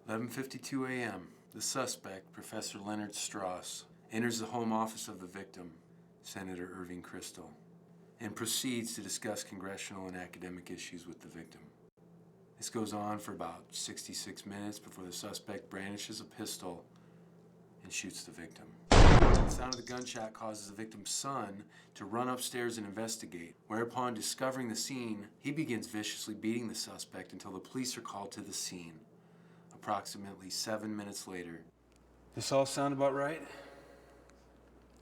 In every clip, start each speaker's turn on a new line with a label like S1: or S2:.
S1: 11:52 a.m. The suspect, Professor Leonard Strauss, enters the home office of the victim, Senator Irving Kristol, and proceeds to discuss congressional and academic issues with the victim. This goes on for about 66 minutes before the suspect brandishes a pistol and shoots the victim. The sound of the gunshot causes the victim's son to run upstairs and investigate, whereupon, discovering the scene, he begins viciously beating the suspect until the police are called to the scene. Approximately 7 minutes later. This all sound about right?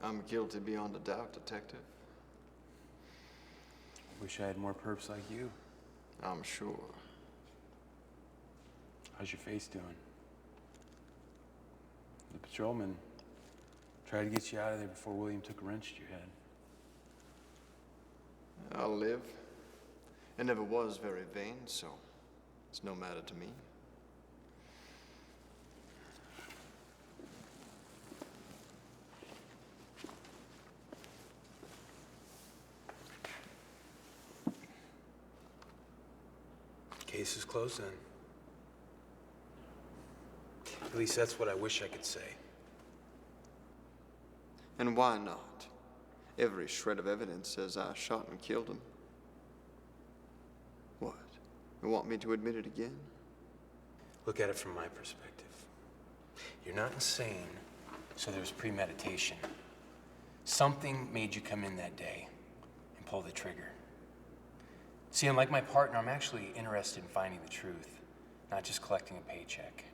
S2: I'm guilty beyond a doubt, Detective.
S1: Wish I had more perps like you.
S2: I'm sure.
S1: How's your face doing? The patrolman tried to get you out of there before William took a wrench to your head.
S2: I'll live. I never was very vain, so it's no matter to me.
S1: Case is closed then. At least that's what I wish I could say.
S2: And why not? Every shred of evidence says I shot and killed him. What? You want me to admit it again?
S1: Look at it from my perspective. You're not insane, so there's premeditation. Something made you come in that day and pull the trigger. See, unlike my partner, I'm actually interested in finding the truth, not just collecting a paycheck.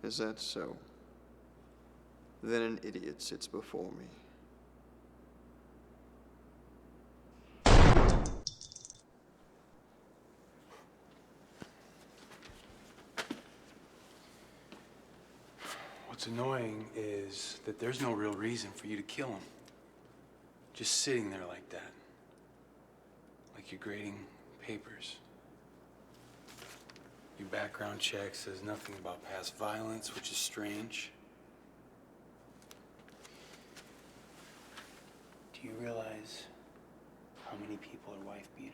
S2: Is that so? Then an idiot sits before me.
S1: What's annoying is that there's no real reason for you to kill him. Just sitting there like that. Like you're grading papers. Your background check says nothing about past violence, which is strange. Do you realize how many people are wife beaters?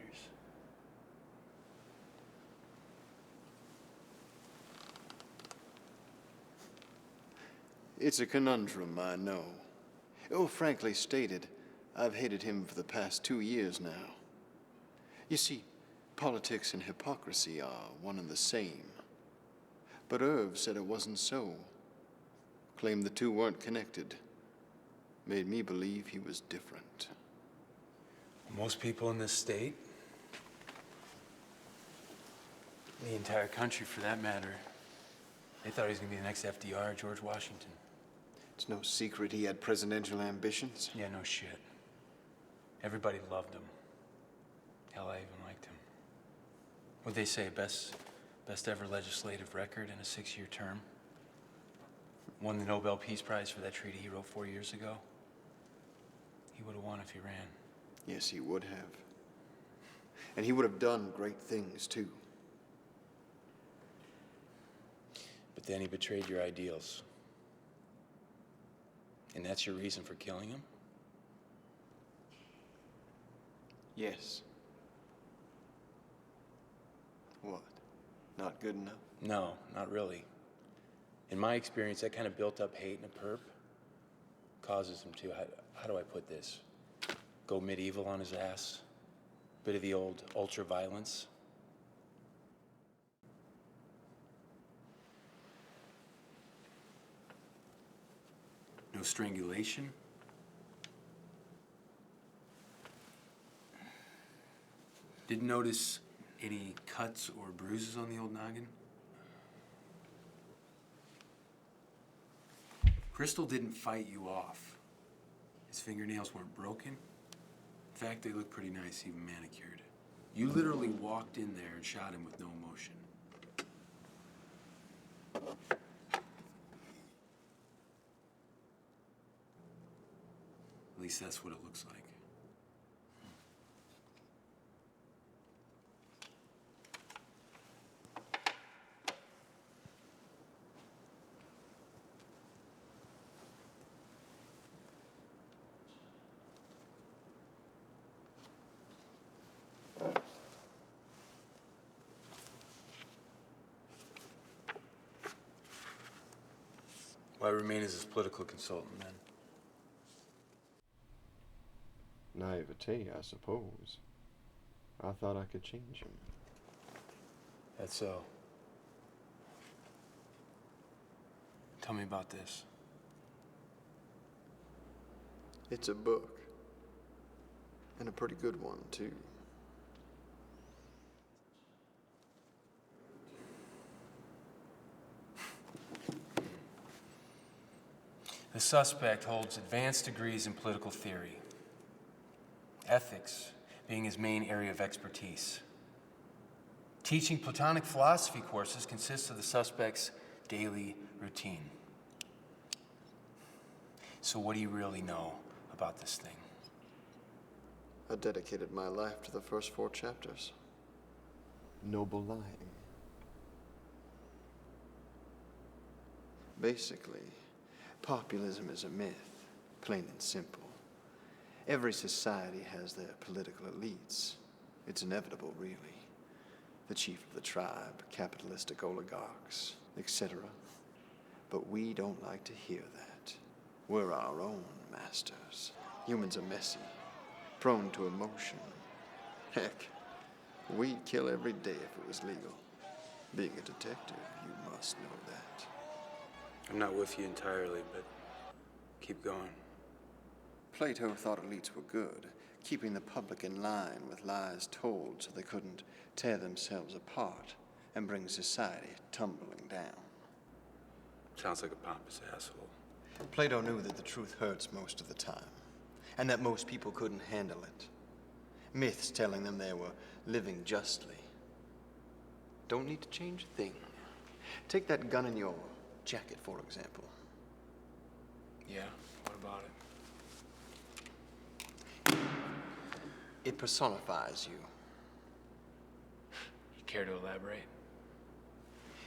S2: It's a conundrum, I know. Oh, frankly stated, I've hated him for the past 2 years now. You see, politics and hypocrisy are one and the same. But Irv said it wasn't so. Claimed the two weren't connected. Made me believe he was different.
S1: Most people in this state, the entire country for that matter, they thought he was going to be the next FDR, George Washington.
S2: It's no secret he had presidential ambitions.
S1: Yeah, no shit. Everybody loved him. Hell, I even liked him. What'd they say, best ever legislative record in a 6-year term? Won the Nobel Peace Prize for that treaty he wrote 4 years ago. He would have won if he ran.
S2: Yes, he would have. And he would have done great things, too.
S1: But then he betrayed your ideals. And that's your reason for killing him?
S2: Yes. What? Not good enough?
S1: No, not really. In my experience, that kind of built-up hate in a perp causes him to, how do I put this? Go medieval on his ass. Bit of the old ultra-violence. No strangulation? Didn't notice any cuts or bruises on the old noggin? Kristol didn't fight you off. His fingernails weren't broken. In fact, they look pretty nice, even manicured. You literally walked in there and shot him with no emotion. At least that's what it looks like. Why remain as his political consultant, then?
S2: Naivete, I suppose. I thought I could change him.
S1: That's so. Tell me about this.
S2: It's a book. And a pretty good one, too.
S1: The suspect holds advanced degrees in political theory, ethics being his main area of expertise. Teaching Platonic philosophy courses consists of the suspect's daily routine. So what do you really know about this thing?
S2: I dedicated my life to the first 4 chapters. Noble lying. Basically, populism is a myth, plain and simple. Every society has their political elites. It's inevitable, really. The chief of the tribe, capitalistic oligarchs, etc. But we don't like to hear that. We're our own masters. Humans are messy, prone to emotion. Heck, we'd kill every day if it was legal. Being a detective, you must know that.
S1: I'm not with you entirely, but keep going.
S2: Plato thought elites were good, keeping the public in line with lies told so they couldn't tear themselves apart and bring society tumbling down.
S1: Sounds like a pompous asshole.
S2: Plato knew that the truth hurts most of the time, and that most people couldn't handle it. Myths telling them they were living justly. Don't need to change a thing. Take that gun in your jacket, for example.
S1: Yeah, what about it?
S2: It personifies you.
S1: You care to elaborate?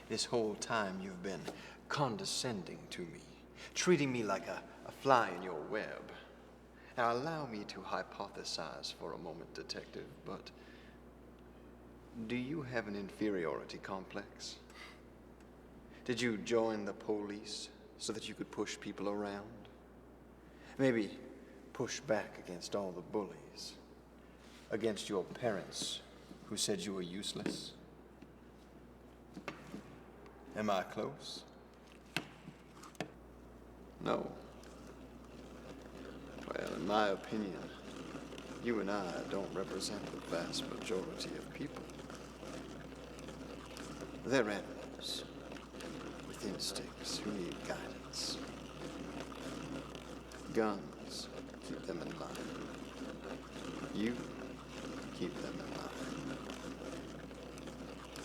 S2: This whole time you've been condescending to me, treating me like a fly in your web. Now allow me to hypothesize for a moment, detective, but do you have an inferiority complex? Did you join the police so that you could push people around? Maybe push back against all the bullies? Against your parents who said you were useless? Am I close? No. Well, in my opinion, you and I don't represent the vast majority of people. They're animals with instincts who need guidance. Guns keep them in line. You keep them in line.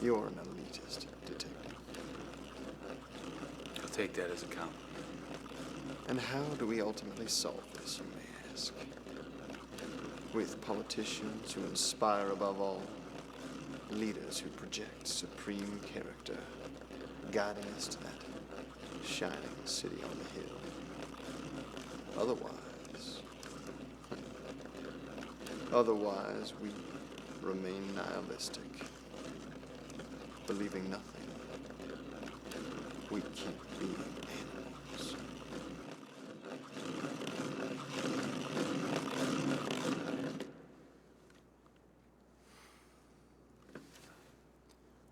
S2: You're an elitist, detective.
S1: I'll take that as a compliment.
S2: And how do we ultimately solve this, you may ask? With politicians who inspire above all, leaders who project supreme character, guiding us to that shining city on the hill. Otherwise, we remain nihilistic, believing nothing. We keep being animals.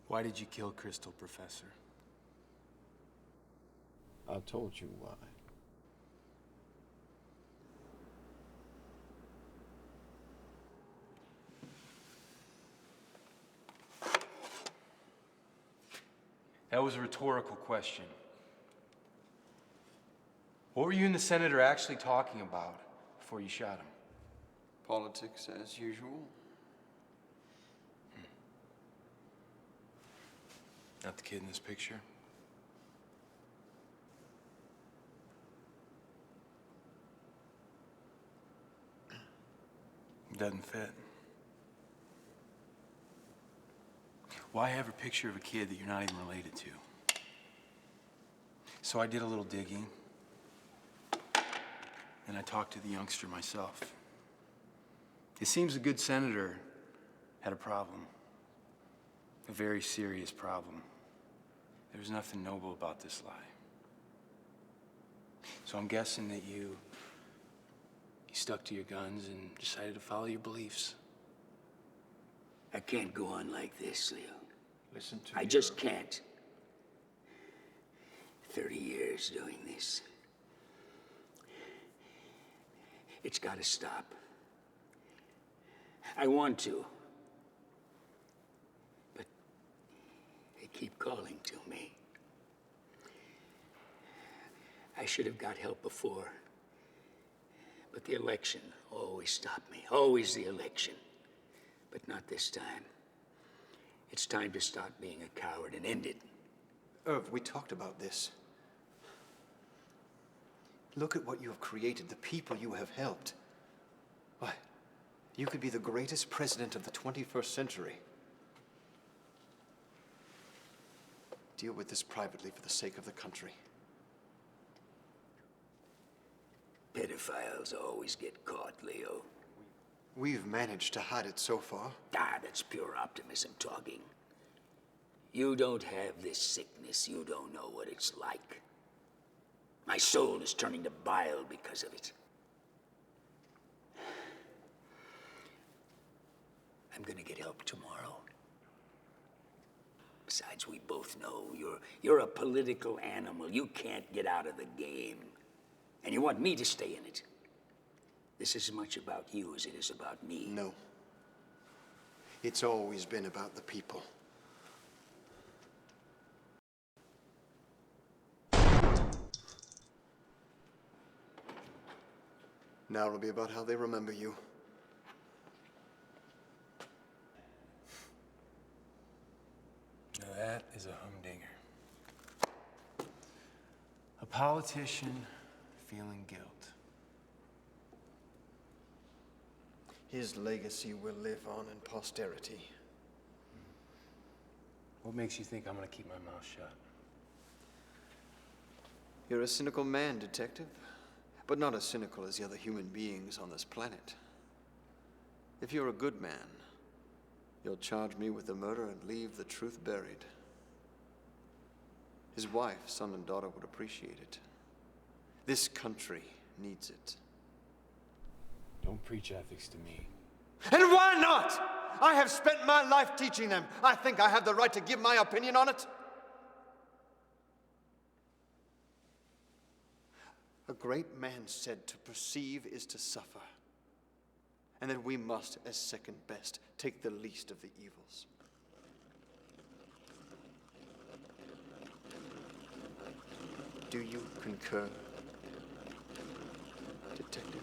S1: Why did you kill Crystal, Professor?
S2: I told you why.
S1: That was a rhetorical question. What were you and the senator actually talking about before you shot him?
S2: Politics as usual.
S1: Not the kid in this picture? Doesn't fit. Why have a picture of a kid that you're not even related to? So I did a little digging, and I talked to the youngster myself. It seems the good senator had a problem, a very serious problem. There was nothing noble about this lie. So I'm guessing that you stuck to your guns and decided to follow your beliefs.
S3: I can't go on like this, Leo.
S2: Listen to
S3: I just can't. 30 years doing this. It's gotta stop. I want to. But they keep calling to me. I should have got help before. But the election always stopped me. Always the election. But not this time. It's time to stop being a coward and end it.
S2: Irv, we talked about this. Look at what you have created, the people you have helped. Why, you could be the greatest president of the 21st century. Deal with this privately for the sake of the country.
S3: Pedophiles always get caught, Leo.
S2: We've managed to hide it so far.
S3: That's pure optimism talking. You don't have this sickness. You don't know what it's like. My soul is turning to bile because of it. I'm gonna get help tomorrow. Besides, we both know you're a political animal. You can't get out of the game. And you want me to stay in it. This is as much about you as it is about me.
S2: No. It's always been about the people. Now it'll be about how they remember you.
S1: Now that is a humdinger. A politician feeling guilt.
S2: His legacy will live on in posterity.
S1: What makes you think I'm gonna keep my mouth shut?
S2: You're a cynical man, Detective, but not as cynical as the other human beings on this planet. If you're a good man, you'll charge me with the murder and leave the truth buried. His wife, son, and daughter would appreciate it. This country needs it.
S1: Don't preach ethics to me.
S2: And why not? I have spent my life teaching them. I think I have the right to give my opinion on it. A great man said to perceive is to suffer, and that we must, as second best, take the least of the evils. Do you concur, Detective?